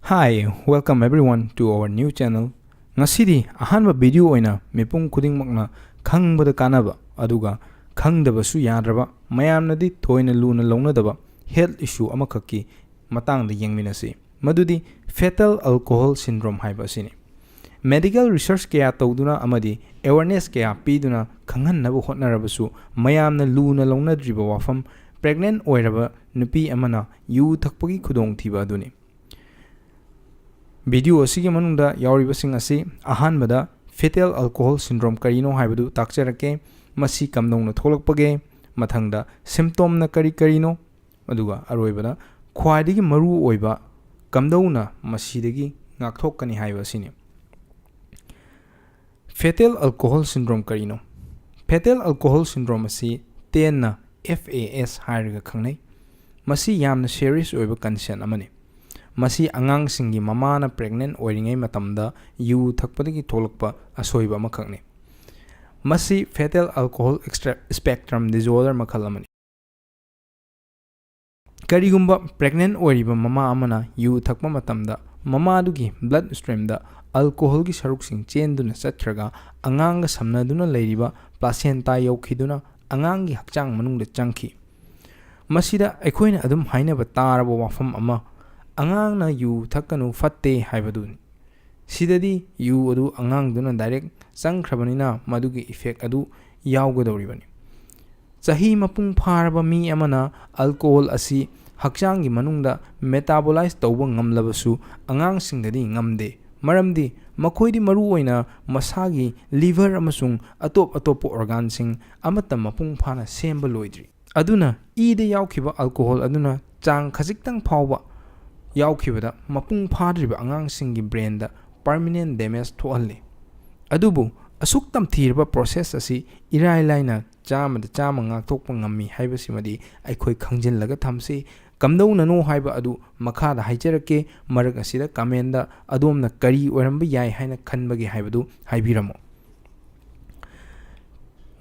Hi, welcome everyone to our new channel. Ngasidi ahanba video oina mipung kuding makna khangbada kanaba aduga khangdabasu yadraba mayamnadi thoina luna launadaba health issue amakaki matangda yengminasi madudi fetal alcohol syndrome haiba sini. Medical research kaya tawduna amadi awareness kaya piduna khanghannabu hotnarabasu mayamna luna launadriba wafam pregnant oiraba nupi amana yu thakpagi khudong thiba aduni. Video asigi manungda yauribasing asi ahanbada fetal alcohol syndrome karino haibadu takcharake masi kamdongna tholakpage mathangda symptom na karino aduga aroibada khwaidagi maru oiba kamdongna masidagi ngakthokani haibasini. Fetal alcohol syndrome karino. Fetal alcohol syndrome asi tenna FAS hairaga khangnai. Masi yamna serious oiba condition amani. Masi angang singi mamana pregnant oiringai matamda yu thakpadagi tholakpa asoiba makhakni. Masi fetal alcohol spectrum disorder makhal amani. Karigumba pregnant oiriba mama amana yu thakpa matamda mama adugi blood stream da alcohol gi saruksing chenduna chatraga anganga samnaduna leiriba placenta yaukhiduna angangi hakchang manungda changki. Masida aikhoina adum hainaba taraba wafam ama angangna yu thakanu fatte haibaduni. Sidadi yu adu angangduna direct changkhrabanina madugi effect adu yawgadoribani. Chahi mapung pharaba mi amana alcohol asi hakchangi manungda metabolize tawba ngamlabasu angangsingdadi ngamde. Maramdi makoidi maru oina masagi liver amasung atop organsing amata mapung phana semba loidri. Aduna ide yawkhiba alcohol aduna chang khajiktang phawba yawkhibada mapung phadriba angangsinggi brain da permanent damage thohalli. Adubu asuk tamthirba process asi irai laina chamada chama ngakthokpa ngammi haibasimadi aikhoi khangjinlaga thamsi kamdau nano haiba adu makhada haijarake marak asida kamenda adomna kari oiramba yai haina khanbagi haibadu haibiramo.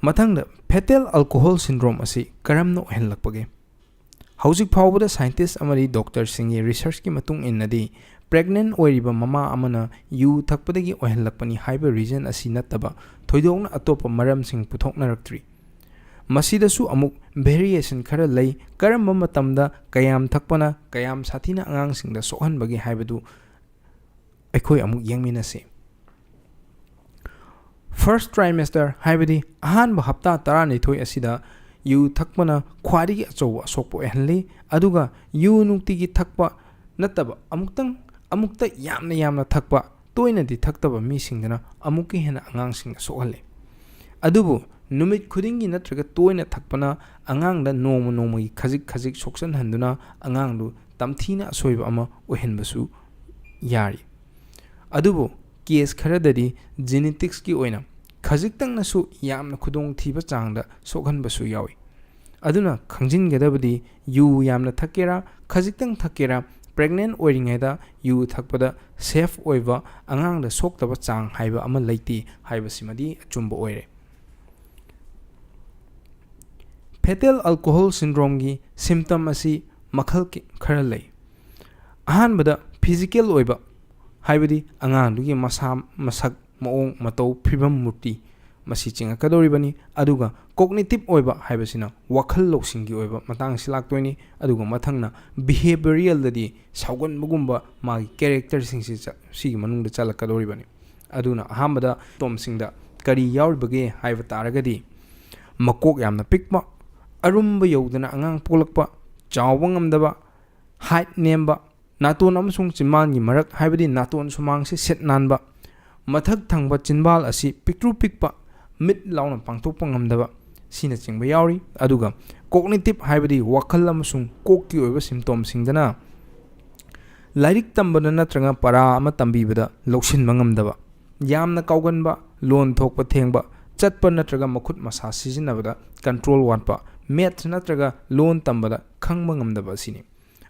Mathangda fetal alcohol syndrome asi karamna oihanlakpage. Hauzik phawbada scientist amari doctor singi research ki matung innadi pregnant oiriba mama amana yu thakpadagi oihanlakpani haiba reason asi nattaba thoidokna atopa maram sing puthoknaraktri. Masidasu amuk variation khara lei karamba matamda kayam thakpana kayam sathina angang singda sokhanbagi haibadu aikhoi amuk yengminase. First trimester haibadi ahanba hapta 12 asida yu thakpana khwadigi achowa sokpo ehanli aduga yu nuktigi thakpa nattaba amukta yamna thakpa toinadi thaktaba mi singdana amukki hena angang singda sokhalle. Adubu numit khudingi natraga toina thakpana angangda noma khajik soksan handuna angangdu tamthina asoiba ama ohenbasu yari. Adubu case kharadadi genetics ki oina khajiktang nasu yamna khudong thiba changda sokhanbasu yawi. Aduna khangjingadabadi yu yamna thakera khajiktang thakera pregnant oiringaida yu thakpada safe oiba angangda soktaba chang haiba ama leiti haibasimadi achumba oire. Fetal alcohol syndrome gi symptom asi makhal khara lei. Ahanbada physical oiba haibadi angangdugi masak maong matau phibam murti masi chingakadoribani aduga cognitive oiba haibasina wakhal losinggi oiba matang silaktoini aduga mathangna behavioral dadi saugan bugumba magi character singsi sigi manungda chalakadoribani. Aduna ahambada tom singda kari yauribage haiba taragadi makok yamna pikpa arumba yodana angang polakpa chawba ngamdaba height nemba naton amasung chinmangi marak haibadi naton sumangsi set nanba mathak thangba chinbal asi pikru pikpa mit launa pangthokpa ngamdaba sina chingba yauri. Aduga cognitive haibadi wakhal amasung kokki oiba symptom singdana lairik tambana natranga para ama tambibada loksinba ngamdaba yamna kauganba lon thokpa thengba chatpa natraga makhut masa sizinabada control watpa math natraga lon tambada khangba ngamdaba sini.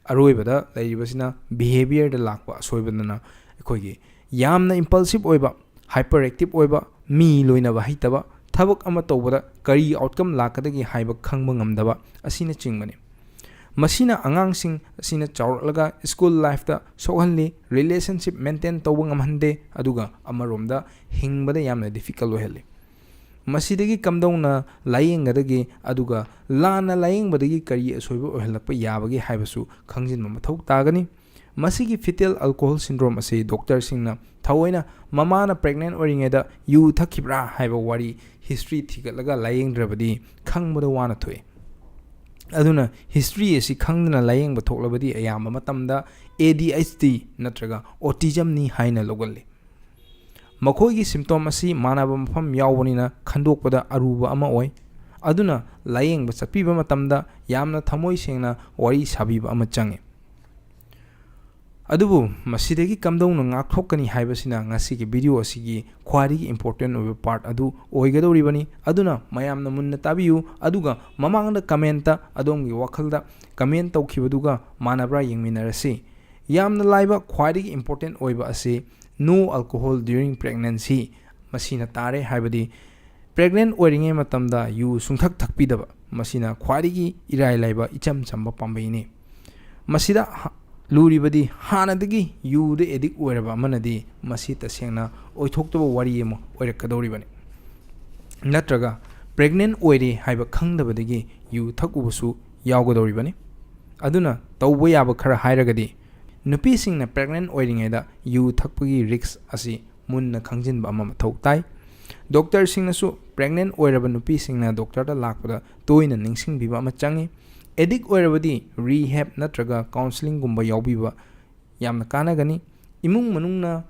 Aroibada lairibasina behavior da lakpa soibadana ekhoigi yamna impulsive oiba hyperactive oiba mi loinaba haitaba thabak ama tawbada kari outcome lakadagi haiba khangba ngamdaba asina chingmani. ꯃꯁꯤꯅ ꯑꯉꯥꯡꯁꯤꯡ ꯑꯁꯤꯅ ꯆꯥꯎꯔꯛꯂꯒ school ꯂꯥꯏꯐꯇ ꯁꯣꯛꯍꯜꯂꯤ, relationship maintain ꯇꯧꯕ ꯉꯝꯍꯟꯗꯦ, ꯑꯗꯨꯒ ꯑꯃꯔꯣꯝꯗ ꯍꯤꯡꯕꯗ ꯌꯥꯝꯅ ꯗꯤꯐꯤꯀꯜ ꯑꯣꯏꯍꯜꯂꯤ꯫ ꯃꯁꯤꯗꯒꯤ ꯀꯝꯗꯧꯅ ꯂꯥꯌꯦꯡꯒꯗꯒꯦ ꯑꯗꯨꯒ ꯂꯥꯟꯅ ꯂꯥꯌꯦꯡꯕꯗꯒꯤ ꯀꯔꯤ ꯑꯁꯣꯏꯕ ꯑꯣꯏꯍꯜꯂꯛꯄ ꯌꯥꯕꯒꯦ ꯍꯥꯏꯕꯁꯨ ꯈꯪꯖꯤꯟꯕ ꯃꯊꯧ ꯇꯥꯒꯅꯤ꯫ ꯃꯁꯤꯒꯤ ꯐꯤꯇꯦꯜ ꯑꯜꯀꯣꯍꯣꯜ ꯁꯤꯟꯗ꯭ꯔꯣꯝ ꯑꯁꯤ ꯗꯣꯛꯇꯔꯁꯤꯡꯅ ꯊꯑꯣꯏꯅ ꯃꯃꯥꯅ ꯄ꯭ꯔꯦꯒꯅꯦꯟ ꯑꯣꯏꯔꯤꯉꯩꯗ ꯌꯨ ꯊꯛꯈꯤꯕ꯭ꯔꯥ ꯍꯥꯏꯕ ꯋꯥꯔꯤ ꯍꯤꯁꯇ꯭ꯔꯤ ꯊꯤꯒꯠꯂꯒ ꯂꯥꯌꯦꯡꯗ꯭ꯔꯕꯗꯤ ꯈꯪꯕꯗ ꯋꯥꯅ ꯊꯣꯛꯏ꯫ ꯑꯗꯨꯅ ꯍꯤꯁꯇ꯭ꯔꯤ ꯑꯁꯤ ꯈꯪꯗꯅ ꯂꯥꯌꯦꯡꯕ ꯊꯣꯛꯂꯕꯗꯤ ꯑꯌꯥꯝꯕ ꯃꯇꯝꯗ ADHD ꯅꯠꯇ꯭ꯔꯒ ꯑꯣꯇꯤꯖꯝꯅꯤ ꯍꯥꯏꯅ ꯂꯧꯒꯜꯂꯤ꯫ ꯃꯈꯣꯏꯒꯤ ꯁꯤꯝꯇꯣꯝ ꯑꯁꯤ ꯃꯥꯟꯅꯕ ꯃꯐꯝ ꯌꯥꯎꯕꯅꯤꯅ ꯈꯟꯗꯣꯛꯄꯗ ꯑꯔꯨꯕ ꯑꯃ ꯑꯣꯏ꯫ ꯑꯗꯨꯅ ꯂꯥꯌꯦꯡꯕ ꯆꯠꯄꯤꯕ ꯃꯇꯝꯗ ꯌꯥꯝꯅ ꯊꯃꯣꯏ ꯁꯦꯡꯅ ꯋꯥꯔꯤ ꯁꯥꯕꯤꯕ ꯑꯃ ꯆꯪꯏ꯫ ꯑꯗꯨꯕꯨ ꯃꯁꯤꯗꯒꯤ ꯀꯝꯗꯧꯅ ꯉꯥꯛꯊꯣꯛꯀꯅꯤ ꯍꯥꯏꯕꯁꯤꯅ ꯉꯁꯤꯒꯤ ꯚꯤꯗꯤꯑꯣ ꯑꯁꯤꯒꯤ ꯈ꯭ꯋꯥꯏꯗꯒꯤ ꯏꯝꯄꯣꯔꯇꯦꯟ ꯑꯣꯏꯕ ꯄꯥꯔꯠ ꯑꯗꯨ ꯑꯣꯏꯒꯗꯧꯔꯤꯕꯅꯤ꯫ ꯑꯗꯨꯅ ꯃꯌꯥꯝꯅ ꯃꯨꯟꯅ ꯇꯥꯕꯤꯌꯨ, ꯑꯗꯨꯒ ꯃꯃꯥꯡꯗ ꯀꯃꯦꯟꯇ ꯑꯗꯣꯝꯒꯤ ꯋꯥꯈꯜꯗ ꯀꯃꯦꯟ ꯇꯧꯈꯤꯕꯗꯨꯒ ꯃꯥꯟꯅꯕ꯭ꯔꯥ ꯌꯦꯡꯃꯤꯟꯅꯔꯁꯤ꯫ ꯌꯥꯝꯅ ꯂꯥꯏꯕ ꯈ꯭ꯋꯥꯏꯗꯒꯤ ꯏꯝꯄꯣꯔꯇꯦꯟ ꯑꯣꯏꯕ ꯑꯁꯤ ꯅꯣ ꯑꯜꯀꯣꯍꯣꯜ ꯗ꯭ꯌꯨꯔꯤꯡ ꯄ꯭ꯔꯦꯒꯅꯦꯟꯁꯤ ꯃꯁꯤꯅ ꯇꯥꯔꯦ, ꯍꯥꯏꯕꯗꯤ ꯄ꯭ꯔꯦꯒꯅꯦꯟ ꯑꯣꯏꯔꯤꯉꯩ ꯃꯇꯝꯗ ꯌꯨ ꯁꯨꯡꯊꯛ ꯊꯛꯄꯤꯗꯕ꯫ ꯃꯁꯤꯅ ꯈ꯭ꯋꯥꯏꯗꯒꯤ ꯏꯔꯥꯏ ꯂꯥꯏꯕ ꯏꯆꯝ ꯆꯝꯕ ꯄꯥꯝꯕꯩꯅꯤ꯫ ꯃꯁꯤꯗ ꯂꯨꯔꯤꯕꯗꯤ ꯍꯥꯟꯅꯗꯒꯤ ꯌꯨꯗ ꯑꯦꯗꯤꯛ ꯑꯣꯏꯔꯕ ꯑꯃꯅꯗꯤ ꯃꯁꯤ ꯇꯁꯦꯡꯅ ꯑꯣꯏꯊꯣꯛꯇꯕ ꯋꯥꯔꯤ ꯑꯃ ꯑꯣꯏꯔꯛꯀꯗꯧꯔꯤꯕꯅꯤ, ꯅꯠꯇ꯭ꯔꯒ ꯄ꯭ꯔꯦꯒꯅꯦꯟ ꯑꯣꯏꯔꯦ ꯍꯥꯏꯕ ꯈꯪꯗꯕꯗꯒꯤ ꯌꯨ ꯊꯛꯎꯕꯁꯨ ꯌꯥꯎꯒꯗꯧꯔꯤꯕꯅꯤ꯫ ꯑꯗꯨꯅ ꯇꯧꯕ ꯌꯥꯕ ꯈꯔ ꯍꯥꯏꯔꯒꯗꯤ, ꯅꯨꯄꯤꯁꯤꯡꯅ ꯄ꯭ꯔꯦꯒꯅꯦꯟ ꯑꯣꯏꯔꯤꯉꯩꯗ ꯌꯨ ꯊꯛꯄꯒꯤ ꯔꯤꯛꯁ ꯑꯁꯤ ꯃꯨꯟꯅ ꯈꯪꯖꯤꯟꯕ ꯑꯃ ꯃꯊꯧ ꯇꯥꯏ꯫ ꯗꯣꯛꯇꯔꯁꯤꯡꯅꯁꯨ ꯄ꯭ꯔꯦꯒꯅꯦꯟ ꯑꯣꯏꯔꯕ ꯅꯨꯄꯤꯁꯤꯡꯅ ꯗꯣꯛꯇꯔꯗ ꯂꯥꯛꯄꯗ ꯇꯣꯏꯅ ꯅꯤꯡꯁꯤꯡꯕꯤꯕ ꯑꯃ ꯆꯪꯏ꯫ ꯑꯦꯗꯤꯛ ꯑꯣꯏꯔꯕꯗꯤ ꯔꯤꯍꯦꯕ ꯅꯠꯇ꯭ꯔꯒ ꯀꯥꯎꯟꯁꯤꯂꯤꯡꯒꯨꯝꯕ ꯌꯥꯎꯕꯤꯕ ꯌꯥꯝꯅ ꯀꯥꯟꯅꯒꯅꯤ꯫ ꯏꯃꯨꯡ ꯃꯅꯨꯡꯅ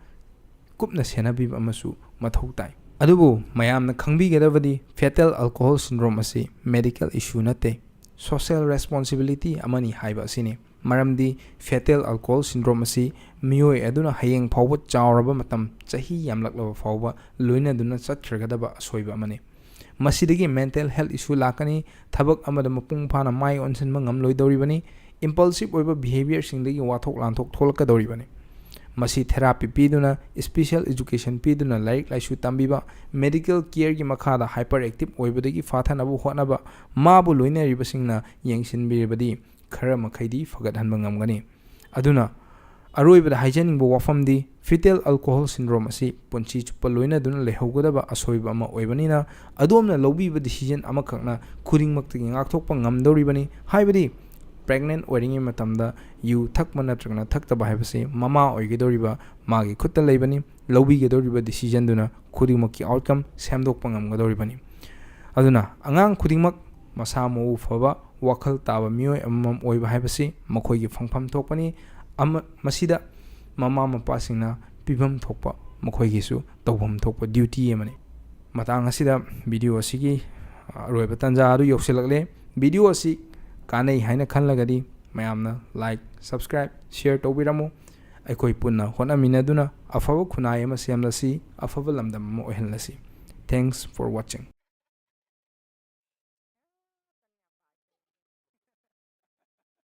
ꯀꯨꯞꯅ ꯁꯦꯟꯅꯕꯤꯕ ꯑꯃꯁꯨ ꯃꯊꯧ ꯇꯥꯏ꯫ ꯑꯗꯨꯕꯨ ꯃꯌꯥꯝꯅ ꯈꯪꯕꯤꯒꯗꯕꯗꯤ ꯐꯦꯇꯦꯜ ꯑꯜꯀꯣꯍꯣꯜ ꯁꯤꯟꯗ꯭ꯔꯣꯝ ꯑꯁꯤ ꯃꯦꯗꯤꯀꯦꯜ ꯏꯁꯨ ꯅꯠꯇꯦ, ꯁꯣꯁꯤꯌꯦꯜ ꯔꯦꯁꯄꯣꯟꯁꯤꯕꯤꯂꯤꯇꯤ ꯑꯃꯅꯤ ꯍꯥꯏꯕ ꯑꯁꯤꯅꯤ꯫ ꯃꯔꯝꯗꯤ ꯐꯦꯇꯦꯜ ꯑꯜꯀꯣꯍꯣꯜ ꯁꯤꯟꯗ꯭ꯔꯣꯝ ꯑꯁꯤ ꯃꯤꯑꯣꯏ ꯑꯗꯨꯅ ꯍꯌꯦꯡ ꯐꯥꯎꯕ ꯆꯥꯎꯔꯕ ꯃꯇꯝ, ꯆꯍꯤ ꯌꯥꯝꯂꯛꯂꯕ ꯐꯥꯎꯕ ꯂꯣꯏꯅꯗꯨꯅ ꯆꯠꯈ꯭ꯔꯒꯗꯕ ꯑꯁꯣꯏꯕ ꯑꯃꯅꯤ꯫ ꯃꯁꯤꯗꯒꯤ ꯃꯦꯟꯇꯦꯜ ꯍꯦꯜꯊ ꯏꯁꯨ ꯂꯥꯛꯀꯅꯤ, ꯊꯕꯛ ꯑꯃꯗ ꯃꯄꯨꯡ ꯐꯥꯅ ꯃꯥꯏ ꯑꯣꯟꯁꯤꯟꯕ ꯉꯝꯂꯣꯏꯗꯧꯔꯤꯕꯅꯤ, ꯏꯝꯄꯜꯁꯤꯞ ꯑꯣꯏꯕ ꯕꯤꯍꯦꯕꯤꯌꯔꯁꯤꯡꯗꯒꯤ ꯋꯥꯊꯣꯛ ꯂꯥꯟꯊꯣꯛ ꯊꯣꯛꯂꯛꯀꯗꯧꯔꯤꯕꯅꯤ꯫ ꯃꯁꯤ ꯊꯦꯔꯥꯄꯤ ꯄꯤꯗꯨꯅ, ꯁ꯭ꯄꯦꯁꯤꯌꯦꯜ ꯑꯦꯖꯨꯀꯦꯁꯟ ꯄꯤꯗꯨꯅ ꯂꯥꯏꯔꯤꯛ ꯂꯥꯏꯁꯨ ꯇꯝꯕꯤꯕ, ꯃꯦꯗꯤꯀꯦꯜ ꯀꯤꯌꯔꯒꯤ ꯃꯈꯥꯗ ꯍꯥꯏꯄꯔ ꯑꯦꯛꯇꯤꯚ ꯑꯣꯏꯕꯗꯒꯤ ꯐꯥꯊꯅꯕ ꯍꯣꯠꯅꯕ, ꯃꯥꯕꯨ ꯂꯣꯏꯅꯔꯤꯕꯁꯤꯡꯅ ꯌꯦꯡꯁꯤꯟꯕꯤꯔꯕꯗꯤ ꯈꯔ ꯃꯈꯩꯗꯤ ꯐꯒꯠꯍꯟꯕ ꯉꯝꯒꯅꯤ꯫ ꯑꯗꯨꯅ ꯑꯔꯣꯏꯕꯗ ꯍꯥꯏꯖꯅꯤꯡꯕ ꯋꯥꯐꯝꯗꯤ ꯐꯤꯇꯦꯜ ꯑꯜꯀꯣꯍꯣꯜ ꯁꯤꯟꯗ꯭ꯔꯣꯝ ꯑꯁꯤ ꯄꯨꯟꯁꯤ ꯆꯨꯞꯄ ꯂꯣꯏꯅꯗꯨꯅ ꯂꯩꯍꯧꯒꯗꯕ ꯑꯁꯣꯏꯕ ꯑꯃ ꯑꯣꯏꯕꯅꯤꯅ ꯑꯗꯣꯝꯅ ꯂꯧꯕꯤꯕ ꯗꯤꯁꯤꯖꯟ ꯑꯃꯈꯛꯅ ꯈꯨꯗꯤꯡꯃꯛꯇꯒꯤ ꯉꯥꯛꯊꯣꯛꯄ ꯉꯝꯗꯧꯔꯤꯕꯅꯤ꯫ ꯍꯥꯏꯕꯗꯤ ꯄ꯭ꯔꯦꯒꯅꯦꯟ ꯑꯣꯏꯔꯤꯉꯩ ꯃꯇꯝꯗ ꯌꯨ ꯊꯛꯄ ꯅꯠꯇ꯭ꯔꯒꯅ ꯊꯛꯇꯕ ꯍꯥꯏꯕꯁꯤ ꯃꯃꯥ ꯑꯣꯏꯒꯗꯧꯔꯤꯕ ꯃꯥꯒꯤ ꯈꯨꯠꯇ ꯂꯩꯕꯅꯤ꯫ ꯂꯧꯕꯤꯒꯗꯧꯔꯤꯕ ꯗꯤꯁꯤꯖꯟꯗꯨꯅ ꯈꯨꯗꯤꯡꯃꯛꯀꯤ ꯑꯥꯎꯠꯀꯝ ꯁꯦꯝꯗꯣꯛꯄ ꯉꯝꯒꯗꯧꯔꯤꯕꯅꯤ꯫ ꯑꯗꯨꯅ ꯑꯉꯥꯡ ꯈꯨꯗꯤꯡꯃꯛ ꯃꯁꯥ ꯃꯎ ꯐꯕ, ꯋꯥꯈꯜ ꯇꯥꯕ ꯃꯤꯑꯣꯏ ꯑꯃꯃꯝ ꯑꯣꯏꯕ ꯍꯥꯏꯕꯁꯤ ꯃꯈꯣꯏꯒꯤ ꯐꯪꯐꯝ ꯊꯣꯛꯄꯅꯤ꯫ ꯃꯁꯤꯗ ꯃꯃꯥ ꯃꯄꯥꯁꯤꯡꯅ ꯄꯤꯐꯝ ꯊꯣꯛꯄ ꯃꯈꯣꯏꯒꯤꯁꯨ ꯇꯧꯐꯝ ꯊꯣꯛꯄ ꯗ꯭ꯌꯨꯇꯤ ꯑꯃꯅꯤ꯫ ꯃꯇꯥꯡ ꯑꯁꯤꯗ ꯚꯤꯗꯤꯑꯣ ꯑꯁꯤꯒꯤ ꯑꯔꯣꯏꯕ ꯇꯥꯟꯖꯥ ꯑꯗꯨ ꯌꯧꯁꯤꯜꯂꯛꯂꯦ꯫ ꯚꯤꯗꯤꯑꯣ ꯑꯁꯤ ꯀꯥꯟꯅꯩ ꯍꯥꯏꯅ ꯈꯜꯂꯒꯗꯤ ꯃꯌꯥꯝꯅ ꯂꯥꯏꯛ, ꯁꯕꯁꯀ꯭ꯔꯥꯏꯕ, ꯁꯤꯌꯔ ꯇꯧꯕꯤꯔꯝꯃꯨ꯫ ꯑꯩꯈꯣꯏ ꯄꯨꯟꯅ ꯍꯣꯠꯅꯃꯤꯟꯅꯗꯨꯅ ꯑꯐꯕ ꯈꯨꯟꯅꯥꯏ ꯑꯃ ꯁꯦꯝꯂꯁꯤ, ꯑꯐꯕ ꯂꯝꯗꯝ ꯑꯃ ꯑꯣꯏꯍꯜꯂꯁꯤ꯫ Thanks four washing.